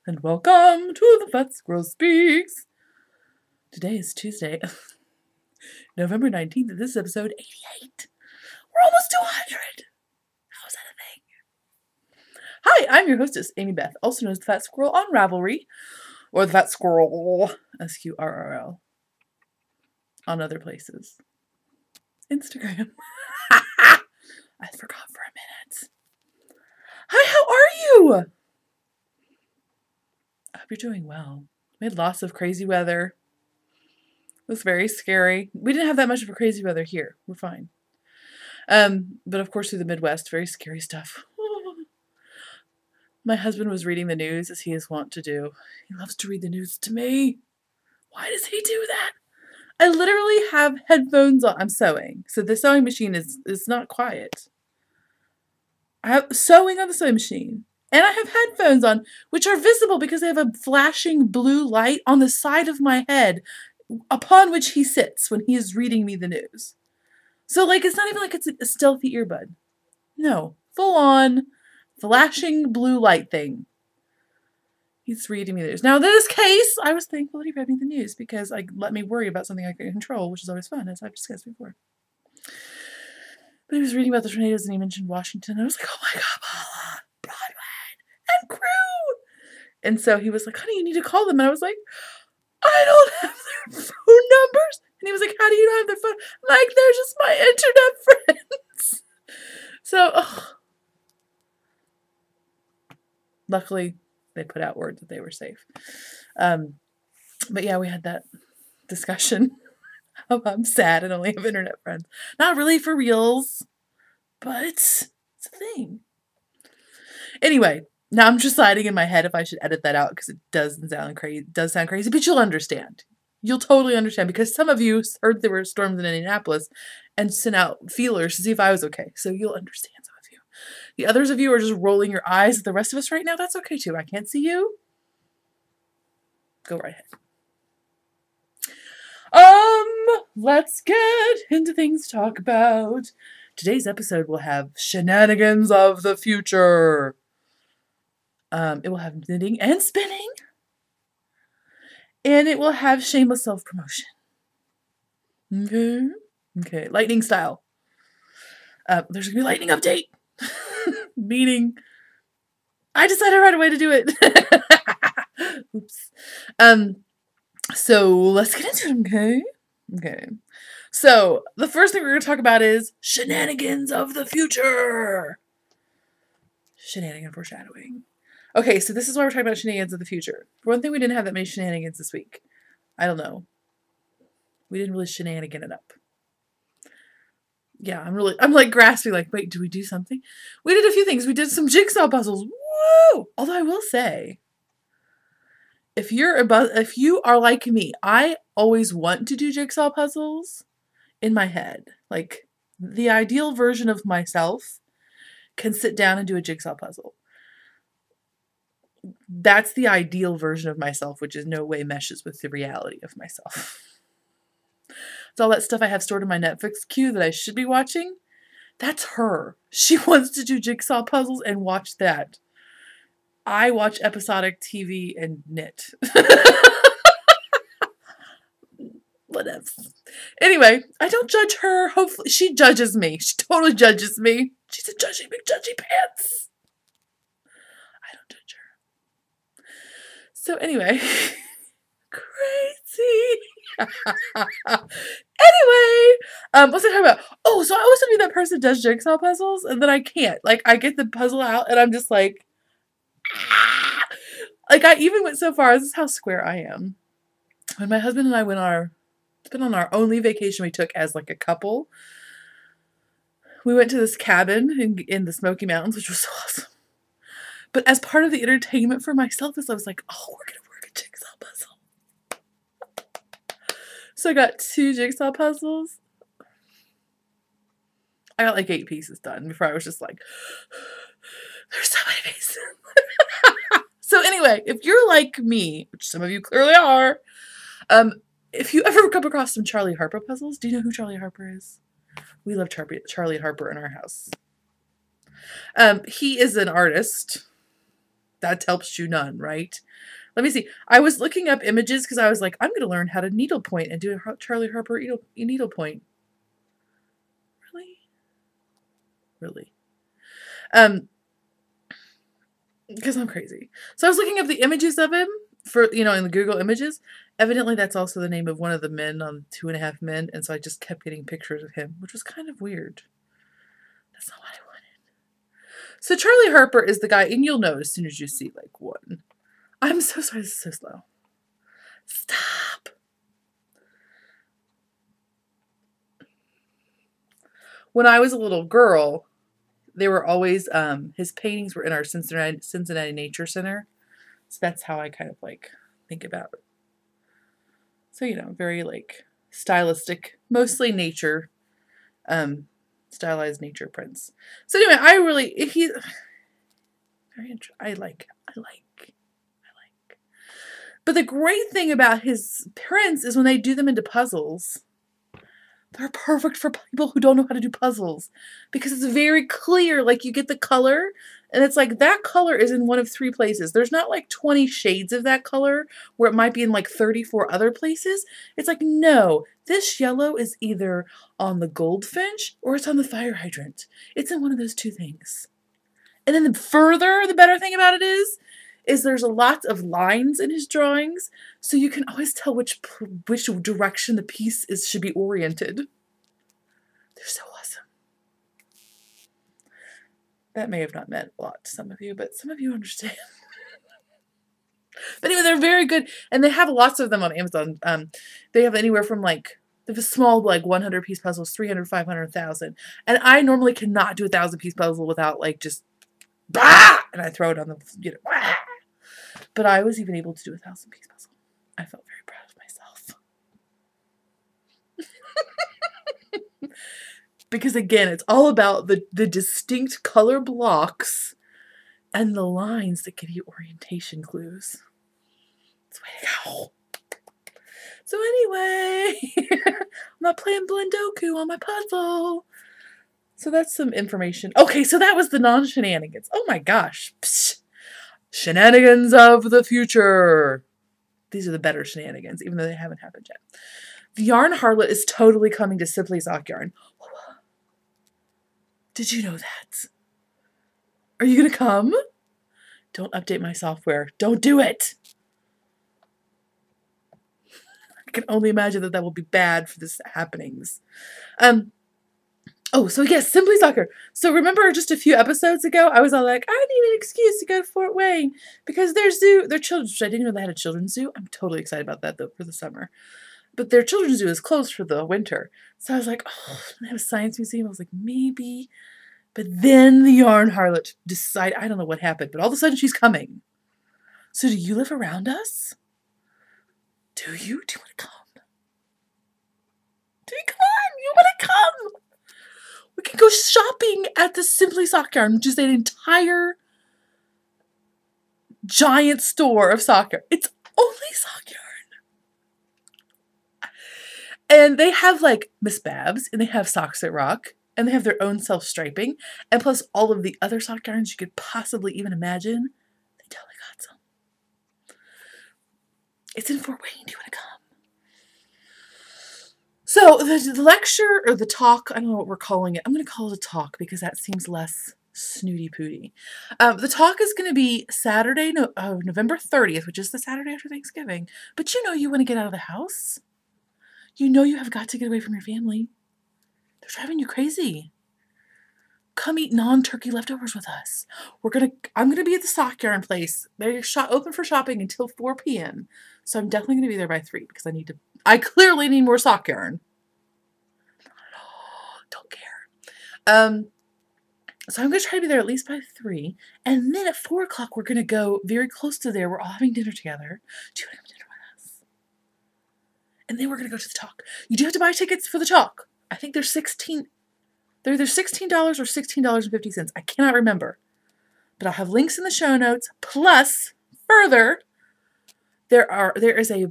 and welcome to the Fat Squirrel Speaks. Today is Tuesday, November 19th, and this is episode 88. We're almost to 100. How is that a thing? Hi, I'm your hostess, Amy Beth, also known as the Fat Squirrel on Ravelry, or the Fat Squirrel, SQRRL, on other places. Instagram. I forgot for a minute. Hi, how are you? I hope you're doing well. We had lots of crazy weather. It was very scary. We didn't have that much of a crazy weather here. We're fine. But of course through the Midwest, very scary stuff. My husband was reading the news as he is wont to do. He loves to read the news to me. Why does he do that? I literally have headphones on. I'm sewing. So the sewing machine is not quiet. I have sewing on the sewing machine. And I have headphones on, which are visible because they have a flashing blue light on the side of my head upon which he sits when he is reading me the news. So, like, it's not even like it's a stealthy earbud. No. Full on flashing blue light thing. He's reading me the news. Now, in this case, I was thankful that he read me the news because it let me worry about something I could control, which is always fun, as I've discussed before. But he was reading about the tornadoes and he mentioned Washington. I was like, oh my God, Paula, Bronwyn and crew. And so he was like, honey, you need to call them. And I was like, I don't have their phone numbers. And he was like, how do you not have their phone? I'm like, they're just my internet friends. So, luckily, they put out word that they were safe. But yeah, we had that discussion of I'm sad and only have internet friends. Not really for reals, but it's a thing. Anyway, now I'm deciding in my head if I should edit that out because it doesn't sound crazy. It does sound crazy, but you'll understand. You'll totally understand because some of you heard there were storms in Indianapolis and sent out feelers to see if I was okay. So you'll understand some of you. The others of you are just rolling your eyes at the rest of us right now. That's okay too. I can't see you. Go right ahead. Let's get into things to talk about. Today's episode will have Shenanigans of the Future. It will have knitting and spinning. And it will have shameless self-promotion. Okay. Lightning style. There's going to be a lightning update. Meaning, I decided right away to do it. Oops. So let's get into it, okay? Okay. So the first thing we're going to talk about is Shenanigans of the Future. Shenanigan foreshadowing. Okay, so this is why we're talking about Shenanigans of the Future. For one thing, we didn't have that many shenanigans this week. I don't know. We didn't really shenanigan it up. Yeah, I'm like grasping, like, wait, do we do something? We did a few things. We did some jigsaw puzzles. Woo! Although I will say, if you are like me, I always want to do jigsaw puzzles in my head. Like, the ideal version of myself can sit down and do a jigsaw puzzle. That's the ideal version of myself, which is no way meshes with the reality of myself. It's all that stuff I have stored in my Netflix queue that I should be watching. That's her. She wants to do jigsaw puzzles and watch that. I watch episodic TV and knit. Whatever. Anyway, I don't judge her. Hopefully, she judges me. She totally judges me. She's a judgy McJudgy pants. I don't judge her. So anyway, crazy. Anyway, what's I talking about? Oh, so I always want to be that person that does jigsaw puzzles, and then I can't. Like, I get the puzzle out, and I'm just like, ah! Like, I even went so far. This is how square I am. When my husband and I went on our only vacation we took as like a couple, we went to this cabin in the Smoky Mountains, which was so awesome. But as part of the entertainment for myself, I was like, oh, we're gonna work a jigsaw puzzle. So I got 2 jigsaw puzzles. I got like 8 pieces done before I was just like, there's so many pieces. So anyway, if you're like me, which some of you clearly are, if you ever come across some Charlie Harper puzzles, do you know who Charlie Harper is? We love Charlie Harper in our house. He is an artist. That helps you none, right? Let me see. I was looking up images because I was like, I'm going to learn how to needlepoint and do a Charlie Harper needlepoint. Really? Really? Because I'm crazy. So I was looking up the images of him for, you know, in the Google images. Evidently, that's also the name of one of the men on 2.5 Men. And so I just kept getting pictures of him, which was kind of weird. That's not what I wanted. So Charlie Harper is the guy, and you'll know as soon as you see like one. I'm so sorry, this is so slow. Stop. When I was a little girl, they were always, his paintings were in our Cincinnati Nature Center. So that's how I kind of like think about it. So, you know, very like stylistic, mostly nature, stylized nature prints. So anyway, I like. But the great thing about his prints is when they do them into puzzles, they're perfect for people who don't know how to do puzzles because it's very clear. Like you get the color and it's like that color is in one of 3 places. There's not like 20 shades of that color where it might be in like 34 other places. It's like, no, this yellow is either on the goldfinch or it's on the fire hydrant. It's in one of those 2 things. And then the better thing about it is there's a lot of lines in his drawings, so you can always tell which direction the piece should be oriented. They're so awesome. That may have not meant a lot to some of you, but some of you understand. But anyway, they're very good, and they have lots of them on Amazon. They have anywhere from like, they have a small like 100-piece puzzles, 300, 500, 1,000. And I normally cannot do a 1,000-piece puzzle without like just, bah! And I throw it on the, you know, bah! But I was even able to do a 1,000-piece puzzle. I felt very proud of myself. Because again, it's all about the distinct color blocks and the lines that give you orientation clues. It's way to go. So anyway, I'm not playing Blendoku on my puzzle. So that's some information. Okay, so that was the non-shenanigans. Oh my gosh. Psh. Shenanigans of the future. These are the better shenanigans, even though they haven't happened yet. The Yarn Harlot is totally coming to Simply Sock Yarn. Did you know that? Are you going to come? Don't update my software. Don't do it. I can only imagine that will be bad for this happenings. Oh, so yes, Simply Soccer. So remember just a few episodes ago, I was all like, I need an excuse to go to Fort Wayne because their children's zoo, I didn't know they had a children's zoo. I'm totally excited about that though for the summer. But their children's zoo is closed for the winter. So I was like, oh, they have a science museum. I was like, maybe. But then the Yarn Harlot decided, I don't know what happened, but all of a sudden she's coming. So do you live around us? Do you? Do you want to come? Do you come on? You want to come? We can go shopping at the Simply Sock Yarn, which is an entire giant store of sock yarn. It's only sock yarn. And they have like Miss Babs, and they have Socks That Rock, and they have their own self-striping, and plus all of the other sock yarns you could possibly even imagine. They totally got some. It's in Fort Wayne. Do you want to come? So the lecture or the talk, I don't know what we're calling it. I'm going to call it a talk because that seems less snooty pooty. The talk is going to be Saturday, November 30th, which is the Saturday after Thanksgiving. But you know you want to get out of the house. You know you have got to get away from your family. They're driving you crazy. Come eat non-turkey leftovers with us. I'm going to be at the sock yarn place. They're open for shopping until 4 p.m. So I'm definitely going to be there by 3 because I clearly need more sock yarn. Don't care. So I'm going to try to be there at least by 3. And then at 4 o'clock, we're going to go very close to there. We're all having dinner together. Do you want to have dinner with us? And then we're going to go to the talk. You do have to buy tickets for the talk. I think they're $16. They're either $16 or $16.50. I cannot remember. But I'll have links in the show notes. Plus, further, there is a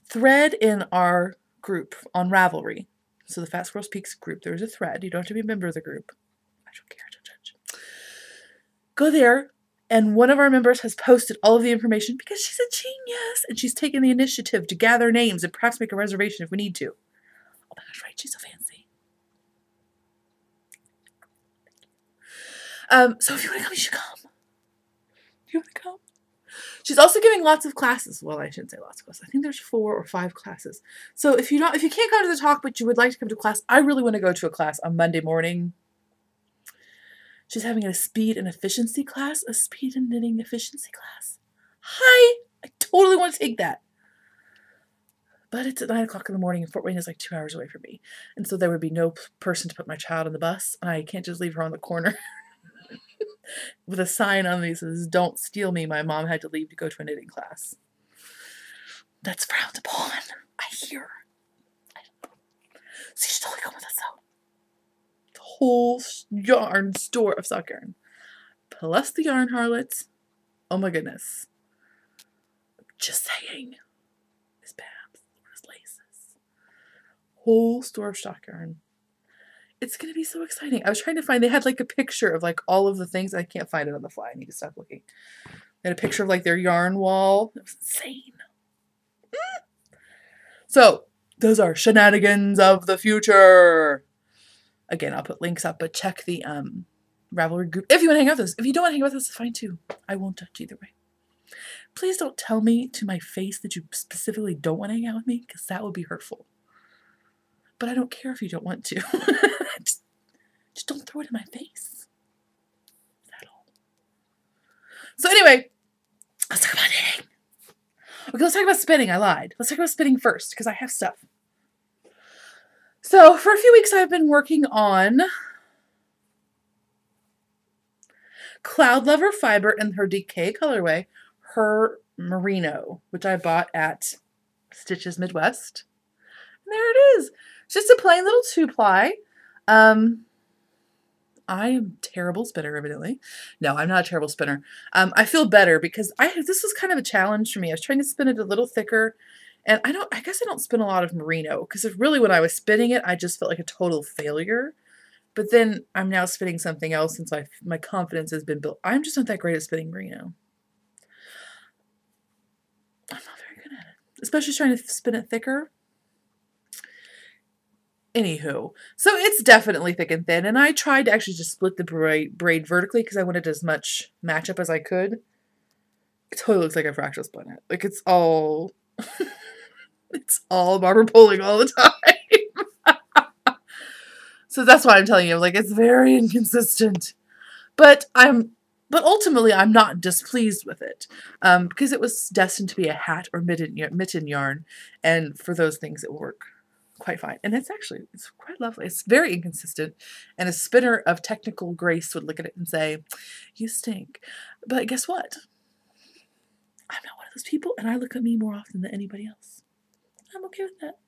thread in our group on Ravelry. So the Fat Squirrels Peaks group, there's a thread. You don't have to be a member of the group. I don't care. Don't judge. Go there. And one of our members has posted all of the information because she's a genius and she's taken the initiative to gather names and perhaps make a reservation if we need to. Oh my gosh, right? She's so fancy. So if you want to come, you should come. Do you want to come? She's also giving lots of classes. Well, I shouldn't say lots of classes. I think there's 4 or 5 classes. So if you can't come to the talk, but you would like to come to class, I really want to go to a class on Monday morning. She's having a speed and efficiency class, a speed and knitting efficiency class. Hi, I totally want to take that. But it's at 9 o'clock in the morning and Fort Wayne is like 2 hours away from me. And so there would be no person to put my child on the bus. And I can't just leave her on the corner with a sign on me that says, "Don't steal me. My mom had to leave to go to a knitting class." That's frowned upon, I hear. I don't know. So you should totally come with us though. The whole yarn store of sock yarn. Plus the Yarn Harlots. Oh my goodness. Just saying. Miss Babs. Where's laces? Whole store of stock yarn. It's going to be so exciting. I was trying to find, they had like a picture of like all of the things. I can't find it on the fly. I need to stop looking. They had a picture of like their yarn wall. It was insane. So those are shenanigans of the future. Again, I'll put links up, but check the Ravelry group if you want to hang out with us. If you don't want to hang out with us, it's fine too. I won't touch either way. Please don't tell me to my face that you specifically don't want to hang out with me, because that would be hurtful. But I don't care if you don't want to. just don't throw it in my face. Is that all? So anyway, let's talk about knitting. Okay, let's talk about spinning. I lied. Let's talk about spinning first, because I have stuff. So for a few weeks I've been working on Cloudlover fiber and her Decay colorway, her Merino, which I bought at Stitches Midwest. And there it is. It's just a plain little 2-ply. I am a terrible spinner, evidently. No, I'm not a terrible spinner. I feel better because this was kind of a challenge for me. I was trying to spin it a little thicker, and I guess I don't spin a lot of Merino, because really when I was spinning it, I just felt like a total failure. But then I'm now spinning something else, and so my confidence has been built. I'm just not that great at spinning Merino. I'm not very good at it, especially trying to spin it thicker. Anywho, so it's definitely thick and thin, and I tried to actually just split the braid vertically because I wanted as much matchup as I could. It totally looks like I fractal spun it. Like it's all, it's all barber pulling all the time. So that's why I'm telling you, like, it's very inconsistent. But ultimately I'm not displeased with it, because it was destined to be a hat or mitten yarn, and for those things it will work quite fine. And it's quite lovely. It's very inconsistent, and a spinner of technical grace would look at it and say, "You stink." But guess what? I'm not one of those people, and I look at me more often than anybody else. I'm okay with that.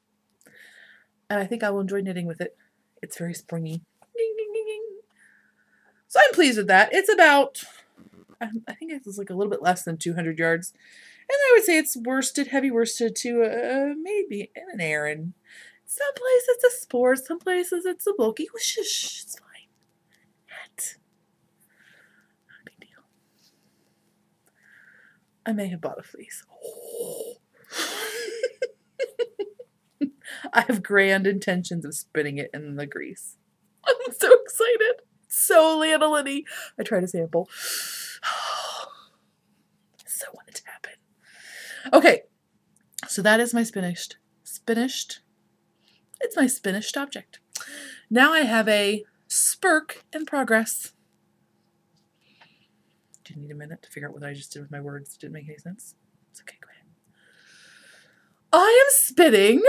And I think I will enjoy knitting with it. It's very springy. Ding, ding, ding, ding. So I'm pleased with that. It's about, I think it's like a little bit less than 200 yards. And I would say it's worsted, heavy worsted to maybe an Aran. Some places it's a sport, some places it's a bulky. Whoosh, it's fine. Hat. Not a big deal. I may have bought a fleece. Oh. I have grand intentions of spinning it in the grease. I'm so excited. So lanolin-y. I tried a sample. So want it to happen. Okay. So that is my finished. It's my finished object. Now I have a spurk in progress. Do you need a minute to figure out what I just did with my words? Didn't make any sense? It's okay, go ahead. I am spinning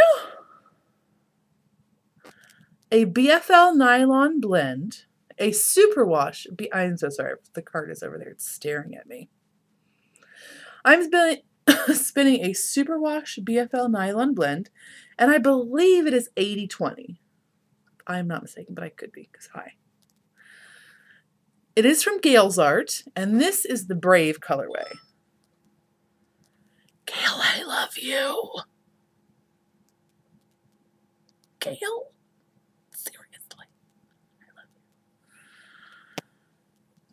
a BFL nylon blend, a superwash. I'm so sorry. The card is over there. It's staring at me. I'm spinning a superwash BFL nylon blend, and I believe it is 80-20. I'm not mistaken, but I could be, because hi. It is from Gail's Art, and this is the Brave colorway. Gail, I love you. Gail? Seriously. I love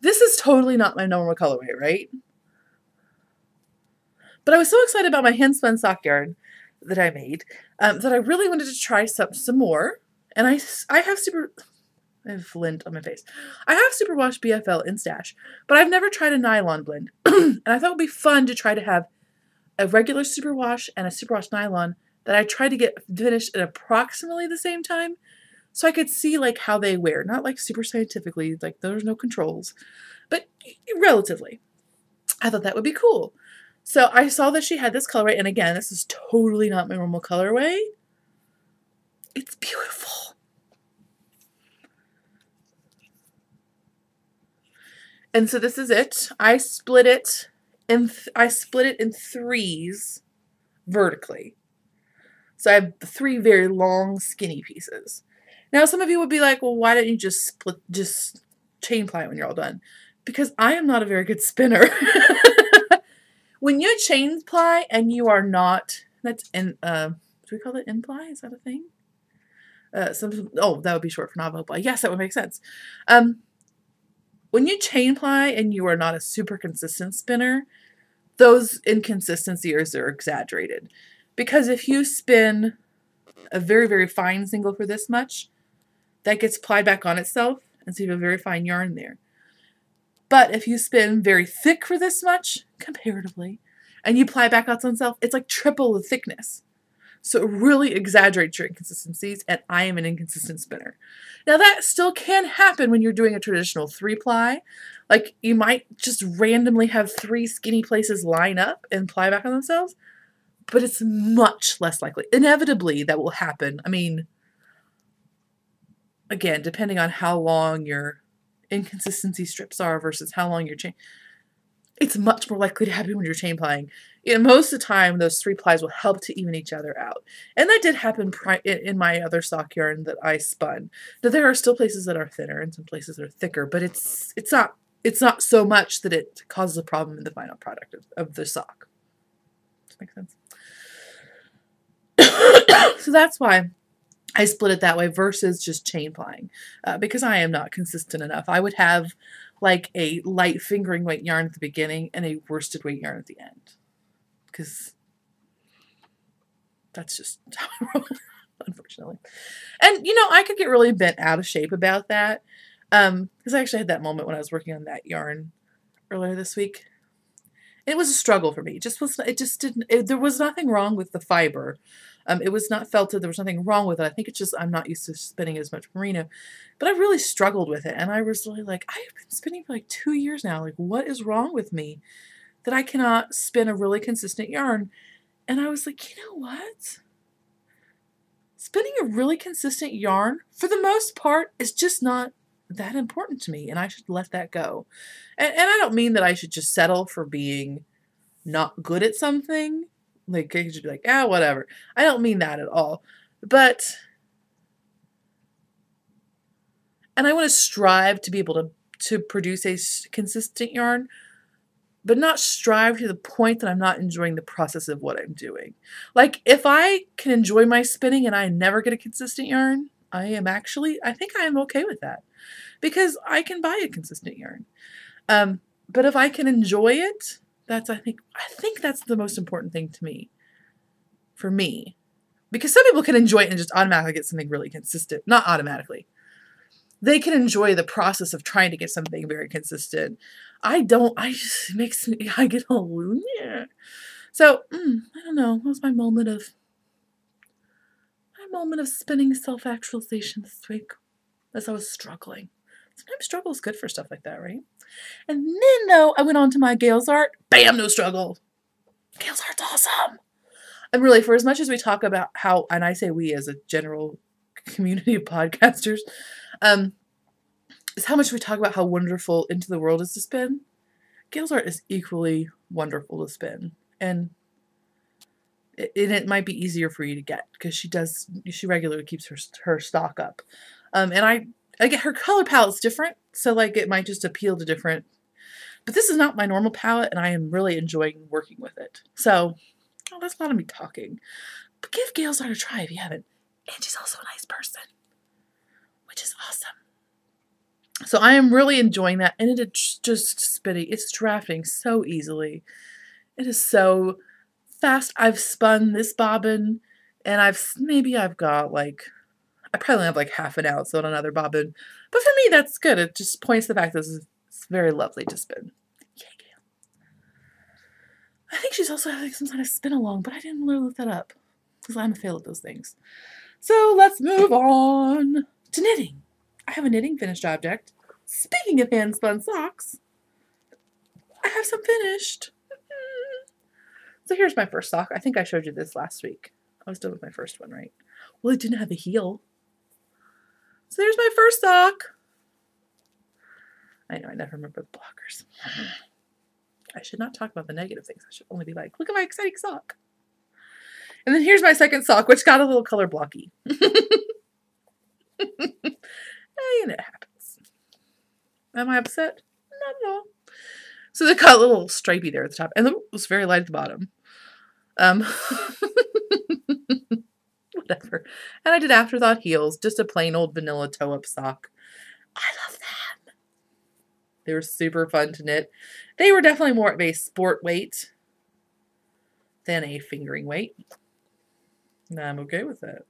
you. This is totally not my normal colorway, right? But I was so excited about my hand spun sock yarn that I made that I really wanted to try some more. And I have lint on my face. I have Superwash BFL in stash, but I've never tried a nylon blend. And I thought it would be fun to try to have a regular Superwash and a Superwash nylon that I tried to get finished at approximately the same time so I could see like how they wear. Not like super scientifically, like there's no controls, but relatively. I thought that would be cool. So I saw that she had this colorway, and again, this is totally not my normal colorway. It's beautiful. And so this is it. I split it in 3s vertically. So I have 3 very long, skinny pieces. Now, some of you would be like, well, why don't you just chain ply it when you're all done? Because I am not a very good spinner. When you chain ply and you are not, do we call it in ply? Is that a thing? That would be short for novel ply. Yes, that would make sense. When you chain ply and you are not a super consistent spinner, those inconsistencies are exaggerated. Because if you spin a very, very fine single for this much, that gets plied back on itself, and so you have a very fine yarn there. But if you spin very thick for this much, comparatively, and you ply back on itself, it's like triple the thickness. So it really exaggerates your inconsistencies, and I am an inconsistent spinner. Now that still can happen when you're doing a traditional 3-ply. Like you might just randomly have 3 skinny places line up and ply back on themselves, but it's much less likely. Inevitably that will happen. I mean, again, depending on how long your inconsistency strips are versus how long your chain, it's much more likely to happen when you're chain plying. Most of the time, those 3 plies will help to even each other out. And that did happen in my other sock yarn that I spun. Now, there are still places that are thinner and some places that are thicker, but it's not so much that it causes a problem in the final product of the sock. Does that make sense? So that's why I split it that way versus just chain plying, because I am not consistent enough. I would have like a light fingering weight yarn at the beginning and a worsted weight yarn at the end, because that's just how I roll, unfortunately. And you know, I could get really bent out of shape about that, because I actually had that moment when I was working on that yarn earlier this week. It was a struggle for me. There was nothing wrong with the fiber. It was not felted. There was nothing wrong with it. I think it's just I'm not used to spinning as much merino. But I really struggled with it. And I was really like, I've been spinning for like 2 years now. Like, what is wrong with me that I cannot spin a really consistent yarn? And I was like, you know what? Spinning a really consistent yarn, for the most part, is just not that important to me, and I should let that go. And I don't mean that I should just settle for being not good at something. Like, I could just be like, whatever. I don't mean that at all. But, and I want to strive to be able to produce a consistent yarn, but not strive to the point that I'm not enjoying the process of what I'm doing. Like, if I can enjoy my spinning and I never get a consistent yarn, I think I am okay with that, because I can buy a consistent yarn. But if I can enjoy it, I think that's the most important thing to me, for me. Because some people can enjoy it and just automatically get something really consistent. Not automatically. They can enjoy the process of trying to get something very consistent. I don't. I get all, yeah. So, I don't know. What was my moment of spinning self-actualization this week as I was struggling? Sometimes struggle is good for stuff like that, right? And then, though, I went on to my Gale's art. Bam, no struggle. Gale's art's awesome. And really, for as much as we talk about how, and I say we as a general community of podcasters, is how much we talk about how wonderful Into the World is to spin. Gale's art is equally wonderful to spin. And it might be easier for you to get, because she regularly keeps her stock up. And I get her color palette's different, so like it might just appeal to different, but this is not my normal palette, and I am really enjoying working with it. So, that's a lot of me talking. But give Gale's art a try if you haven't. And she's also a nice person, which is awesome. So I am really enjoying that, and it is just spinning. It's drafting so easily. It is so fast. I've spun this bobbin, and maybe I've got like, I probably have like half an ounce on another bobbin. But for me, that's good. It just points to the fact that it's very lovely to spin. Yay, Gail. I think she's also having some kind of spin along, but I didn't really look that up because I'm a fail at those things. So let's move on to knitting. I have a knitting finished object. Speaking of hand spun socks, I have some finished. So here's my first sock. I think I showed you this last week. I was done with my first one, right? Well, it didn't have a heel. So there's my first sock. I know, I never remember the blockers. I should not talk about the negative things. I should only be like, look at my exciting sock. And then here's my second sock, which got a little color blocky. And it happens. Am I upset? Not at all. So they got a little stripey there at the top, and it was very light at the bottom. Whatever. And I did afterthought heels, just a plain old vanilla toe-up sock. I love them. They were super fun to knit. They were definitely more of a sport weight than a fingering weight. And I'm okay with that.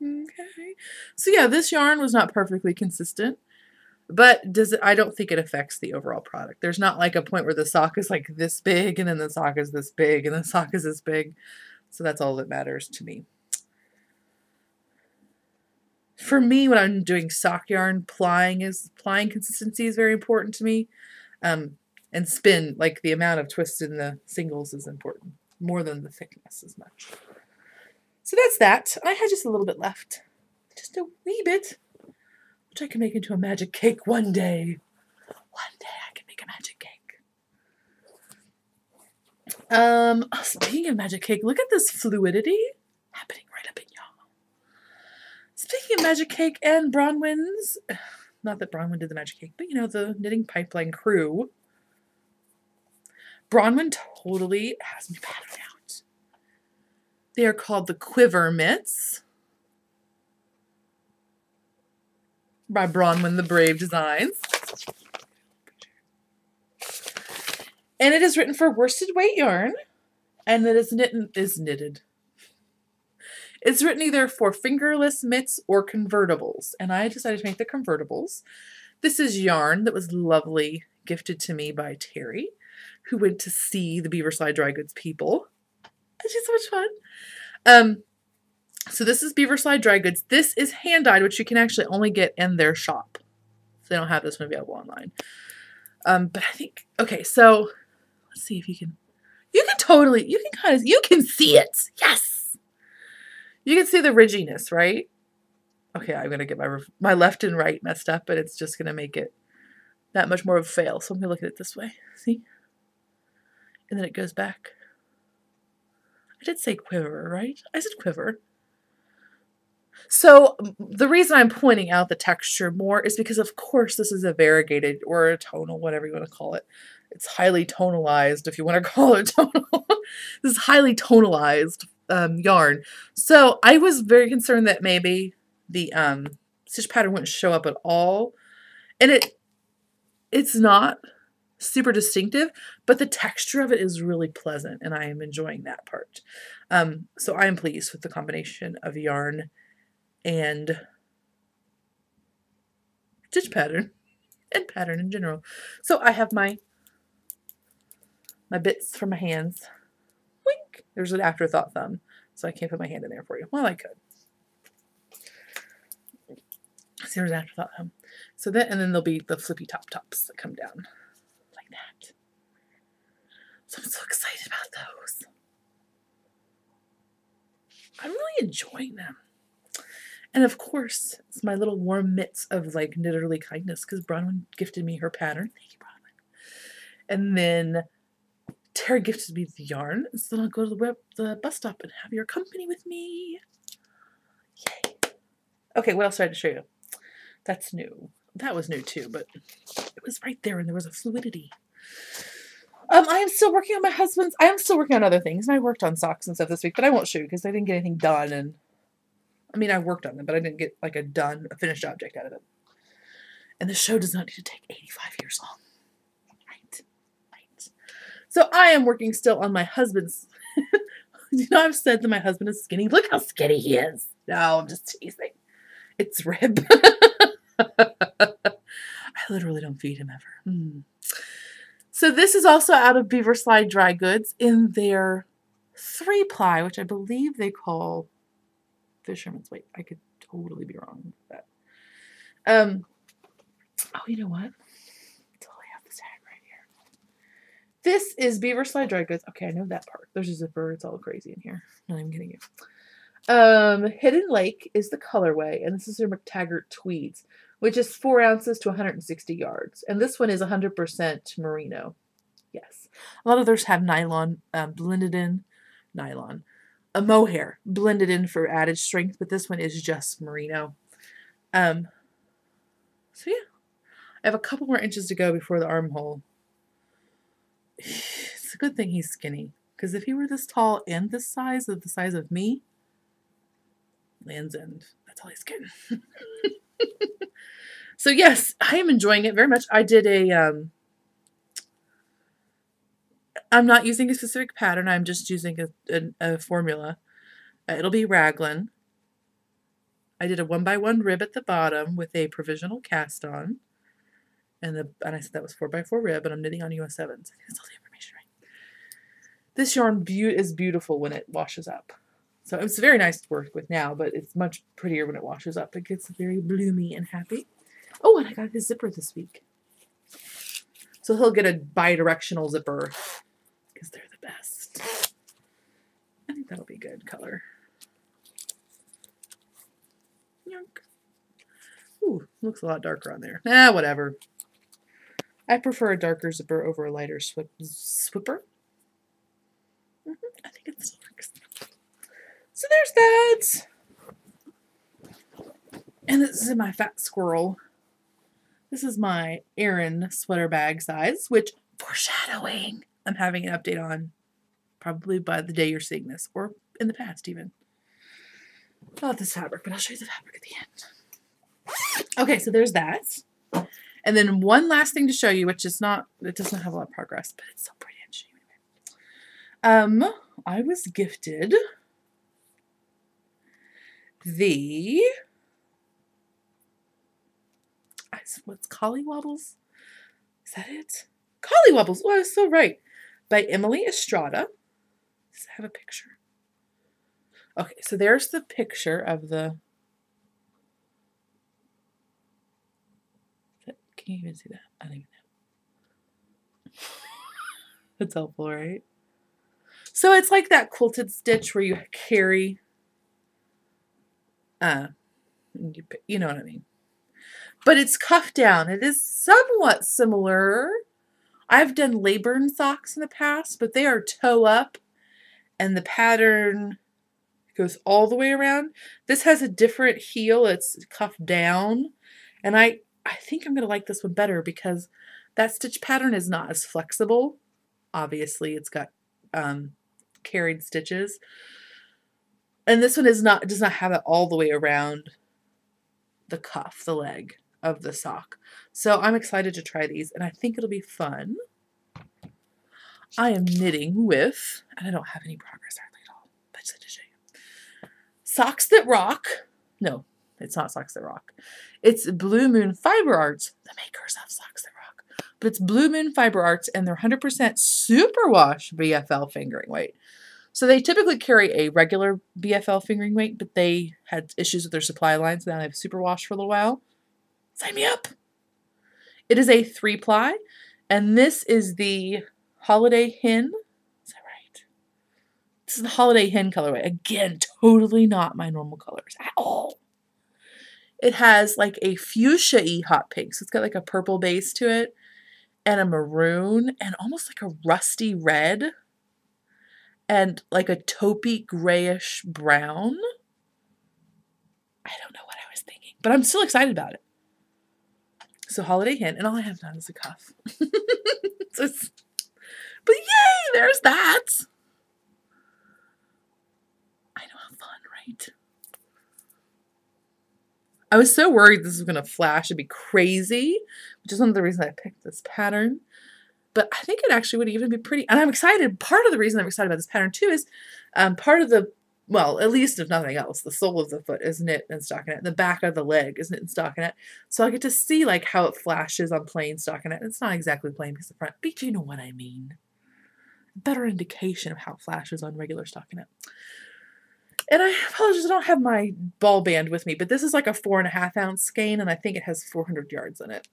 Okay. So yeah, this yarn was not perfectly consistent, but I don't think it affects the overall product. There's not like a point where the sock is like this big and then the sock is this big and the sock is this big. So that's all that matters to me. For me, when I'm doing sock yarn, plying consistency is very important to me. And spin, like the amount of twist in the singles is important, more than the thickness as much. So that's that. I had just a little bit left. Just a wee bit, which I can make into a magic cake one day. One day I can make a magic cake. Speaking of magic cake, look at this fluidity happening right up in y'all. Speaking of magic cake and Bronwyn's, not that Bronwyn did the magic cake, but you know, the Knitting Pipeline crew, Bronwyn totally has me patterned out. They are called the Quiver Mitts by Bronwyn the Brave Designs. And it is written for worsted weight yarn, and it is knitted. It's written either for fingerless mitts or convertibles, and I decided to make the convertibles. This is yarn that was lovely gifted to me by Terry, who went to see the Beaverslide Dry Goods people. It's just so much fun. So this is Beaverslide Dry Goods. This is hand-dyed, which you can actually only get in their shop. So they don't have this one available online. But I think, okay, so let's see if you can see it. Yes. You can see the ridginess, right? Okay, I'm going to get my left and right messed up, but it's just going to make it that much more of a fail. So I'm going to look at it this way. See? And then it goes back. I did say quiver, right? I said quiver. So the reason I'm pointing out the texture more is because, of course, this is a variegated or a tonal, whatever you want to call it. It's highly tonalized, if you want to call it tonal. This is highly tonalized yarn. So I was very concerned that maybe the stitch pattern wouldn't show up at all. And it's not super distinctive, but the texture of it is really pleasant, and I am enjoying that part. So I am pleased with the combination of yarn and stitch pattern and pattern in general. So I have my bits for my hands. Wink! There's an afterthought thumb, so I can't put my hand in there for you. Well, I could. So there's an afterthought thumb. So that, and then there'll be the flippy tops that come down like that. So I'm so excited about those. I'm really enjoying them. And of course, it's my little warm mitts of like knitterly kindness because Bronwyn gifted me her pattern. Thank you, Bronwyn. And then Terry gifted me the yarn. So then I'll go to the bus stop and have your company with me. Yay. Okay, what else did I have to show you? That's new. That was new too, but it was right there and there was a fluidity. I am still working on my husband's. I am still working on other things. And I worked on socks and stuff this week, but I won't show you because I didn't get anything done. And I mean, I worked on them, but I didn't get like a finished object out of it. And the show does not need to take 85 years long. Right. Right. So I am working still on my husband's. You know, I've said that my husband is skinny. Look how skinny he is. No, I'm just teasing. It's rib. I literally don't feed him ever. So this is also out of Beaverslide Dry Goods in their 3-ply, which I believe they call Fisherman's Weight. I could totally be wrong with that. Oh, you know what? I totally have this tag right here. This is Beaverslide Dry Goods. Okay, I know that part. There's a zipper. It's all crazy in here. Not even kidding you. Hidden Lake is the colorway, and this is their McTaggart Tweeds, which is 4 ounces to 160 yards. And this one is 100% merino. Yes. A lot of theirs have nylon blended in. Nylon. A mohair blended in for added strength, but this one is just merino. So yeah. I have a couple more inches to go before the armhole. It's a good thing he's skinny, because if he were this tall and this size, of the size of me, Land's End. That's all he's getting. So yes, I am enjoying it very much. I did a, I'm not using a specific pattern. I'm just using a formula. It'll be raglan. I did a 1x1 rib at the bottom with a provisional cast on. And I said that was 4x4 rib, and I'm knitting on US 7s. I think that's all the information right. This yarn is beautiful when it washes up. So it's very nice to work with now, but it's much prettier when it washes up. It gets very bloomy and happy. Oh, and I got his zipper this week. So he'll get a bi-directional zipper because they're the best. I think that'll be good color. Yunk. Ooh, looks a lot darker on there. Ah, whatever. I prefer a darker zipper over a lighter swipper. I think it still works. So there's that. And this is my fat squirrel. This is my Aran sweater bag size, which, foreshadowing, I'm having an update on probably by the day you're seeing this, or in the past even. Not this fabric, but I'll show you the fabric at the end. Okay, so there's that. And then one last thing to show you, which is not, it does not have a lot of progress, but it's so pretty and shiny. I was gifted the, what's Collywobbles? Is that it? Collywobbles. Oh, I was so right. By Emily Estrada. Does it have a picture? Okay, so there's the picture of the, can you even see that? I don't even know. That's helpful, right? So it's like that quilted stitch where you carry, you know what I mean. But it's cuffed down. It is somewhat similar. I've done Leyburn socks in the past, but they are toe up, and the pattern goes all the way around. This has a different heel. It's cuffed down, and I think I'm going to like this one better because that stitch pattern is not as flexible. Obviously, it's got carried stitches. And this one does not have it all the way around the cuff, the leg of the sock. So I'm excited to try these, and I think it'll be fun. I am knitting with, and I don't have any progress hardly at all, but just to show you. Socks That Rock. No, it's not Socks That Rock. It's Blue Moon Fiber Arts, the makers of Socks That Rock. But it's Blue Moon Fiber Arts, and they're 100% Superwash BFL fingering weight. So they typically carry a regular BFL fingering weight, but they had issues with their supply line, so now they have Superwash for a little while. Sign me up! It is a 3-ply, and this is the Holiday Hen. Is that right? This is the Holiday Hen colorway. Again, totally not my normal colors at all. It has like a fuchsia-y hot pink, so it's got like a purple base to it, and a maroon, and almost like a rusty red, and like a taupey grayish brown. I don't know what I was thinking, but I'm still excited about it. So Holiday Hen, and all I have done is a cuff. But yay, there's that. I know, how fun, right? I was so worried this was going to flash and be crazy, which is one of the reasons I picked this pattern. But I think it actually would even be pretty. And I'm excited. Part of the reason I'm excited about this pattern too is part of the, well, at least if nothing else, the sole of the foot is knit and stockinette. The back of the leg is knit and stockinette. So I get to see like how it flashes on plain stockinette. It's not exactly plain because the front, but you know what I mean. Better indication of how it flashes on regular stockinette. And I apologize, I don't have my ball band with me, but this is like a 4.5 ounce skein, and I think it has 400 yards in it.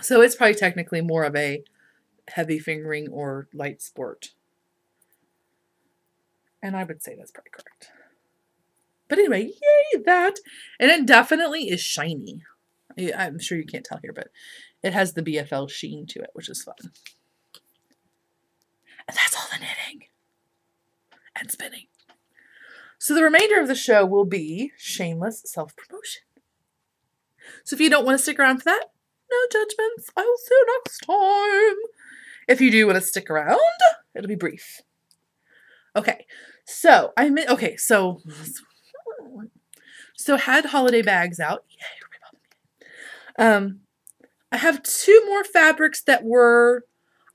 So it's probably technically more of a heavy fingering or light sport. And I would say that's probably correct. But anyway, yay, that. And it definitely is shiny. I'm sure you can't tell here, but it has the BFL sheen to it, which is fun. And that's all the knitting and spinning. So the remainder of the show will be shameless self-promotion. So if you don't want to stick around for that, no judgments. I will see you next time. If you do want to stick around, it'll be brief. Okay, so so had holiday bags out. Yay, I have 2 more fabrics that were,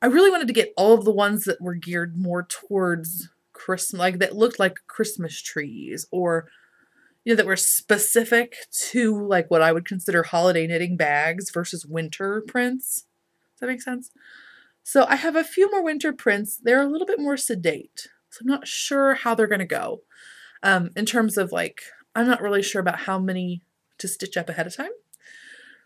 I really wanted to get all of the ones that were geared more towards Christmas, like that looked like Christmas trees, or you know, that were specific to like what I would consider holiday knitting bags versus winter prints. Does that make sense? So I have a few more winter prints. They're a little bit more sedate, so I'm not sure how they're going to go. In terms of like, I'm not really sure about how many to stitch up ahead of time.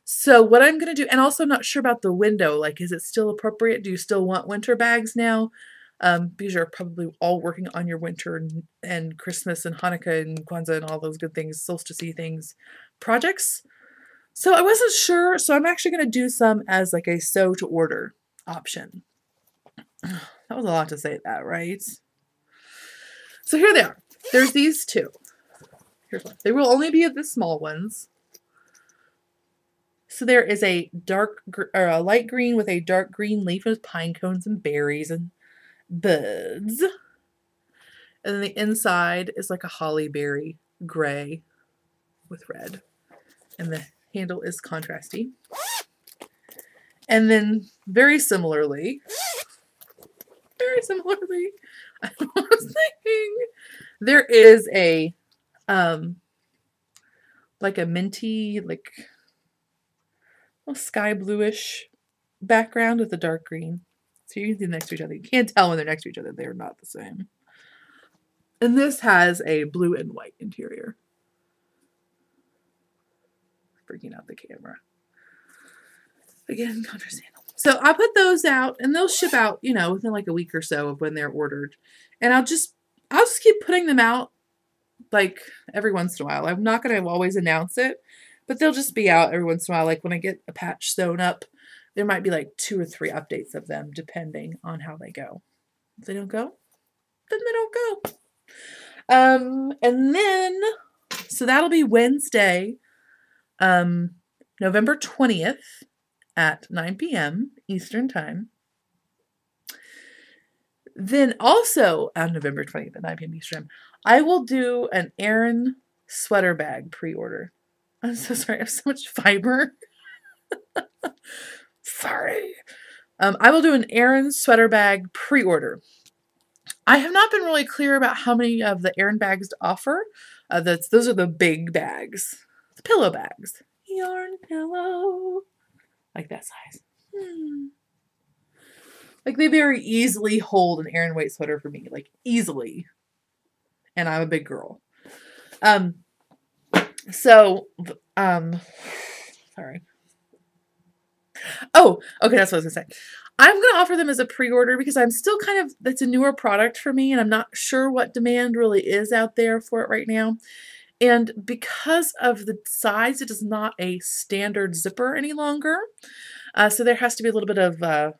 So what I'm going to do, and also not sure about the window, like is it still appropriate? Do you still want winter bags now? Because you're probably all working on your winter and Christmas and Hanukkah and Kwanzaa and all those good things, solstice things, projects. So I wasn't sure, so I'm actually going to do some as like a sew to order option. That was a lot to say that, right? So here they are. There's these 2. Here's one. They will only be the small ones. So there is a a light green with a dark green leaf with pine cones and berries and buds. And then the inside is like a holly berry gray with red. And the handle is contrasty. And then very similarly, I was thinking there is a like a minty, like a sky bluish background with a dark green. So you can see them next to each other. You can't tell when they're next to each other. They're not the same. And this has a blue and white interior. Freaking out the camera. Again, contrast handle. So I'll put those out, and they'll ship out, you know, within like a week or so of when they're ordered. And I'll just keep putting them out like every once in a while. I'm not going to always announce it, but they'll just be out every once in a while. Like when I get a patch sewn up, there might be like 2 or 3 updates of them depending on how they go. If they don't go, then they don't go. And then, so that'll be Wednesday, November 20th at 9 p.m. Eastern Time. Then also on November 20th at 9 p.m. Eastern Time, I will do an Aran sweater bag pre-order. I'm so sorry, I have so much fiber. Sorry. I will do an Aran sweater bag pre-order. I have not been really clear about how many of the Aran bags to offer. Those are the big bags. The pillow bags. Yarn pillow. Like that size. Like they very easily hold an Aran weight sweater for me. Like easily. And I'm a big girl. Sorry. Oh, okay, that's what I was going to say. I'm going to offer them as a pre-order because I'm still that's a newer product for me, and I'm not sure what demand really is out there for it right now. And because of the size, it is not a standard zipper any longer. So there has to be a little bit of that.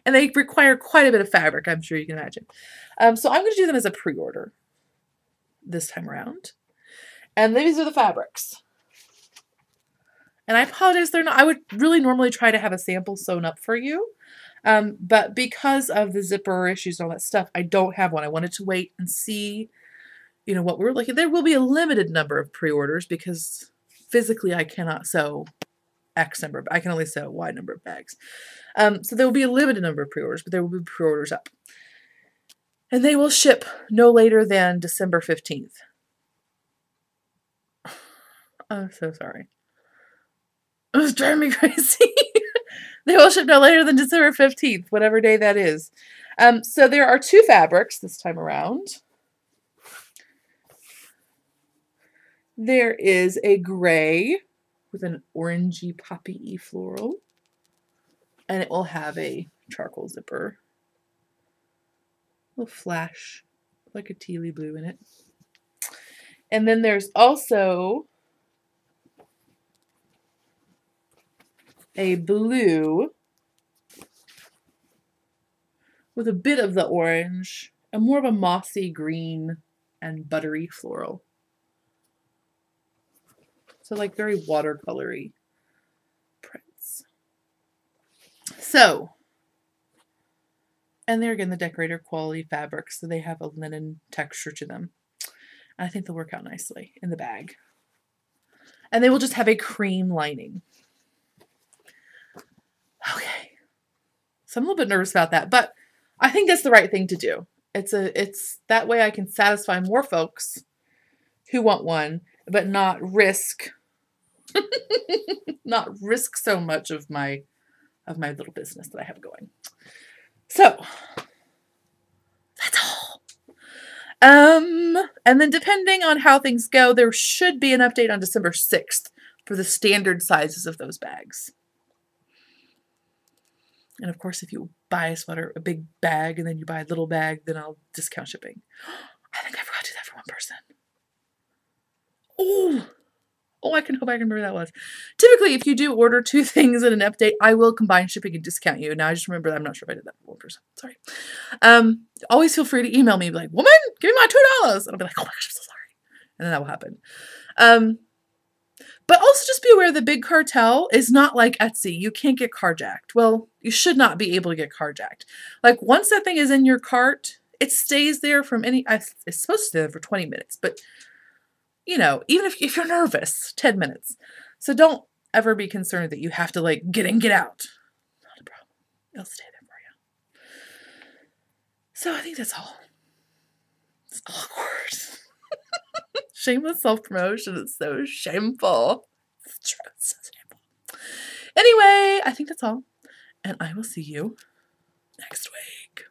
And they require quite a bit of fabric, I'm sure you can imagine. So I'm going to do them as a pre-order this time around. And these are the fabrics. And I apologize, they're not, I would really normally try to have a sample sewn up for you. But because of the zipper issues and all that stuff, I don't have one. I wanted to wait and see, you know, what we're looking, there will be a limited number of pre-orders because physically I cannot sew X number, I can only sew Y number of bags. So there will be a limited number of pre-orders, but there will be pre-orders up. And they will ship no later than December 15th. I'm so sorry. It was driving me crazy. They will ship no later than December 15th, whatever day that is. So there are 2 fabrics this time around. There is a gray with an orangey poppy floral. And it will have a charcoal zipper. A little flash, like a tealy blue in it. And then there's also a blue with a bit of the orange and more of a mossy green and buttery floral. So like very watercolory prints. So, and they're again the decorator quality fabrics, so they have a linen texture to them. And I think they'll work out nicely in the bag. And they will just have a cream lining. Okay. So I'm a little bit nervous about that, but I think that's the right thing to do. It's that way I can satisfy more folks who want one, but not risk so much of my little business that I have going. So that's all. And then depending on how things go, there should be an update on December 6th for the standard sizes of those bags. And of course, if you buy a sweater, a big bag, and then you buy a little bag, then I'll discount shipping. I think I forgot to do that for one person. Oh, I hope I can remember who that was. Typically, if you do order 2 things in an update, I will combine shipping and discount you. Now, I just remember that I'm not sure if I did that for one person. Sorry. Always feel free to email me, be like, woman, give me my $2. And I'll be like, oh my gosh, I'm so sorry. And then that will happen. But also just be aware the big cartel is not like Etsy. You can't get carjacked. Well, you should not be able to get carjacked. Like once that thing is in your cart, it stays there from it's supposed to stay there for 20 minutes. But, you know, even if you're nervous, 10 minutes. So don't ever be concerned that you have to like get in, get out. Not a problem. It'll stay there for you. So I think that's all. It's awkward. Shameless self-promotion is so shameful. It's true. It's so shameful. Anyway, I think that's all. And I will see you next week.